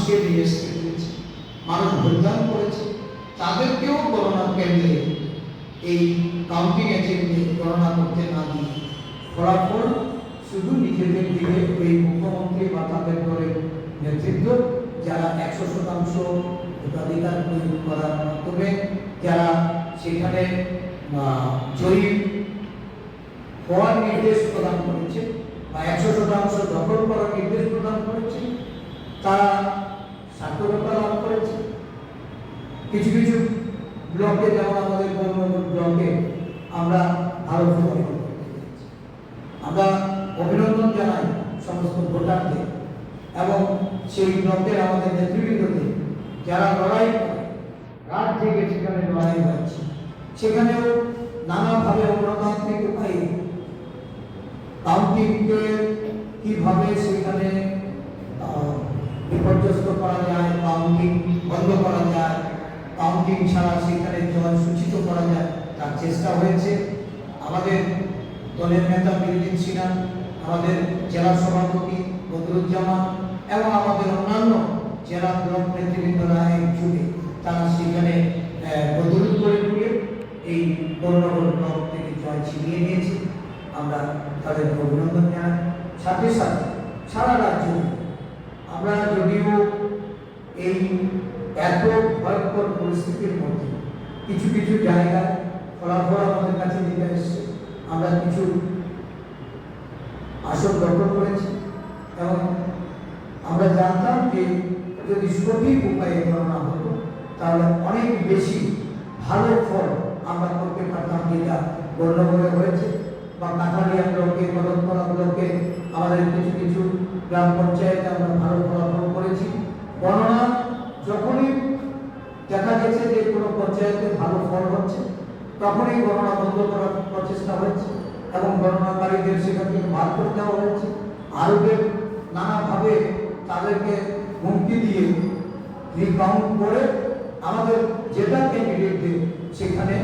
মানুষকে রিয়েস্টে দিয়েছে, মানুষ ভোটদান করেছে, তাদেরকেও করোনা কেন্দ্রে এই কাউন্টিং এজেন্টে গণনা করতে না দিয়ে ফলাফল শুধু নিজেদের দিকে এই মুখ্যমন্ত্রী বা তাদের দলের নেতৃত্ব যারা 100% ভোটাধিকার প্রয়োগ করার মাধ্যমে যারা সেখানে জয়ী হওয়ার নির্দেশ প্রদান করেছে বা 100% দখল করার নির্দেশ প্রদান করেছে, তারা সার্থকতা লাভ করেছে। কিছু কিছু ব্লকে, যেমন আমাদের বর্ণনগর ব্লকে আমরা ভালো ফল, আমরা অভিনন্দন জানাই সমস্ত ভোটারদের এবং সেই ব্লকের আমাদের নেতৃবৃন্দকে যারা লড়াই করে, রাত জেগে সেখানে লড়াই হচ্ছে, সেখানেও নানাভাবে গণতান্ত্রিক উপায়ে কাউন্টিংকে কিভাবে সেখানে বিপর্যস্ত করা যায়, কাউন্টিং বন্ধ করা যায়, কাউন্টিং ছাড়া সেখানে জয় সূচিত করা যায়, তার চেষ্টা হয়েছে। আমাদের দলের নেতা মিরুদ্দিন সিনহা, আমাদের জেলা সভাপতি বদরুজ্জামান এবং আমাদের অন্যান্য জেলা ব্লক নেতৃবৃন্দরা একযোগে তারা সেখানে বদরুদ করে দিয়ে এই বর্ণনগর ব্লক থেকে জয় ছিনিয়ে নিয়েছে। আমরা তাদেরকে অভিনন্দন জানাই। সাথে সাথে সারা রাজ্য আমরা যদিও এই এত ভয়ঙ্কর পরিস্থিতির মধ্যে কিছু কিছু জায়গায় ফলাফল আমাদের কাছে নিতে এসছে, আমরা কিছু আসন দখল করেছি এবং আমরা জানতাম যে যদি সঠিক উপায়ে গণনা হতো তাহলে অনেক বেশি ভালো ফল আমরা করতে পারতাম, যেটা বর্ণনগরে হয়েছে বা কাঠালিয়া ব্লকে, কদমতলা ব্লকে আমাদের কিছু কিছু গ্রাম পঞ্চায়েতে আমরা ভালো ফলাফল করেছি। গণনা যখনই দেখা গেছে যে কোনো পঞ্চায়েতে ভালো ফল হচ্ছে, তখনই গণনা বন্ধ করার প্রচেষ্টা হয়েছে এবং গণনাকারীদের সেখান থেকে বার করে দেওয়া হয়েছে। আরোগ্যের নানাভাবে তাদেরকে হুমকি দিয়ে রিকাউন্ট করে আমাদের যেটা ক্যান্ডিডেটদের সেখানে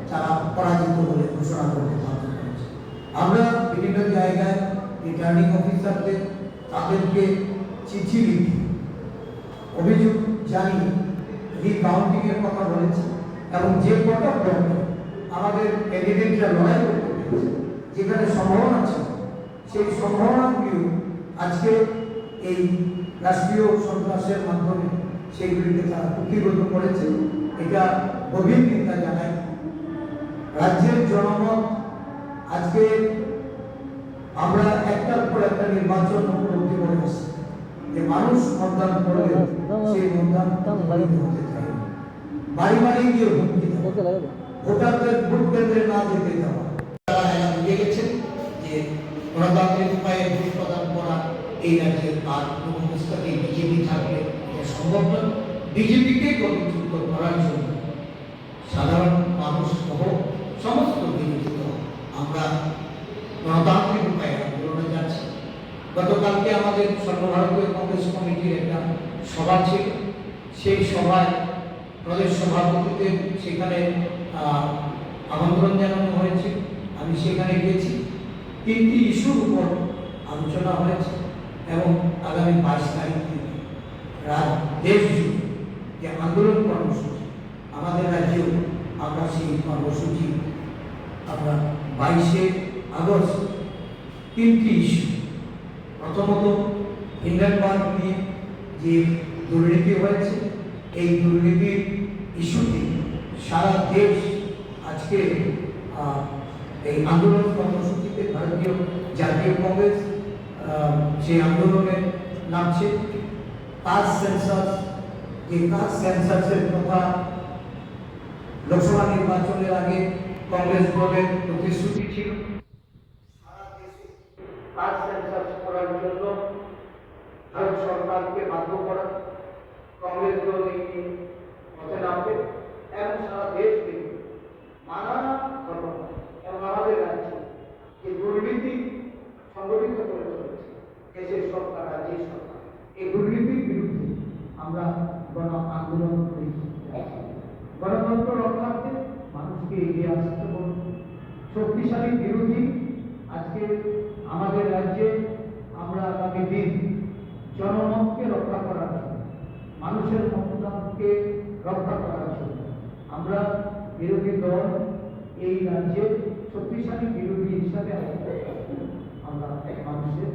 তারা পরাজিত বলে ঘোষণা করতে বাধ্য করেছে। আমরা বিভিন্ন জায়গায় রিটার্নিং অফিসারদের তাদেরকে চিঠি লিখি অভিযোগ জানিয়ে রিকাউন্টিং এর কথা বলেছি এবং যে কটা ব্লকে আমাদের ক্যান্ডিডেটরা লড়াই করতে পেরেছে, যেখানে সম্ভাবনা ছিল, সেই সম্ভাবনাগুলিও আজকে এই রাষ্ট্রীয় সন্ত্রাসের মাধ্যমে সেইগুলিকে তারা কুক্ষিগত করেছে। এটা গভীর চিন্তা জানায়। রাজ্যের জনমত আজকে আমরা একটার পর একটা নির্বাচন উপলব্ধি করে আসছি যে মানুষ মতদান করলে সেই মতদান হতে চায়, বাড়ি বাড়ি গিয়ে হুমকি দেওয়া, ভোটারদের ভোট কেন্দ্রে না যেতে দেওয়া। তারা বুঝে গেছেন যে গণতান্ত্রিক উপায়ে ভোট প্রদান করা এই রাজ্যের আর কোনো অবস্থাতেই বিজেপি থাকলে এটা সম্ভব নয়। বিজেপিকে গতিযুক্ত করার জন্য সাধারণ মানুষ সহ সমস্ত বিরোধী দল আমরা গণতান্ত্রিক উপায়ে আন্দোলনে যাচ্ছি। গতকালকে আমাদের সর্বভারতীয় কংগ্রেস কমিটির একটা সভা ছিল, সেই সভায় প্রদেশ সভাপতিদের সেখানে আমন্ত্রণ জানানো হয়েছে। আমি সেখানে গিয়েছি। 3টি ইস্যুর উপর আলোচনা হয়েছে এবং আগামী 22 তারিখ থেকে দেশ জুড়ে যে আন্দোলন কর্মসূচি আমাদের রাজ্যেও আমরা সেই কর্মসূচি আমরা 22শে আগস্ট 3টি ইস্যু, প্রথমত হিন্ডেনবার্গ নিয়ে যে দুর্নীতি হয়েছে, এই দুর্নীতির ইস্যুতে সারা দেশ আজকে এই আন্দোলন কর্মসূচিতে ভারতীয় জাতীয় কংগ্রেস সেই আন্দোলনে নামছে। কাস্ট সেন্সাস, যে কাস্ট সেন্সাসের কথা লোকসভা নির্বাচনের আগে কংগ্রেস দলের প্রতিশ্রুতি ছিল, সারা দেশে কাস্ট সেন্সাস করার জন্য ভারত সরকারকে বাধ্য করা, কংগ্রেস দল এই পথে নামবে এবং সারা দেশ থেকে নানা ঘটনা এবং আমাদের রাজ্যে যে দুর্নীতি সংগঠিত করে চলেছে দেশের সরকার, রাজ্যের সরকার, এই দুর্নীতির বিরুদ্ধে আমরা গণ আন্দোলন করি। গণতন্ত্র রক্ষার্থে মানুষকে এগিয়ে আসতে বলব। শক্তিশালী বিরোধী আজকে আমাদের রাজ্যে আমরা আগামী দিন জনমতকে রক্ষা করার জন্য মানুষের মতামতকে রক্ষা করার জন্য আমরা বিরোধী দল এই রাজ্যে শক্তিশালী বিরোধী হিসাবে আমরা মানুষের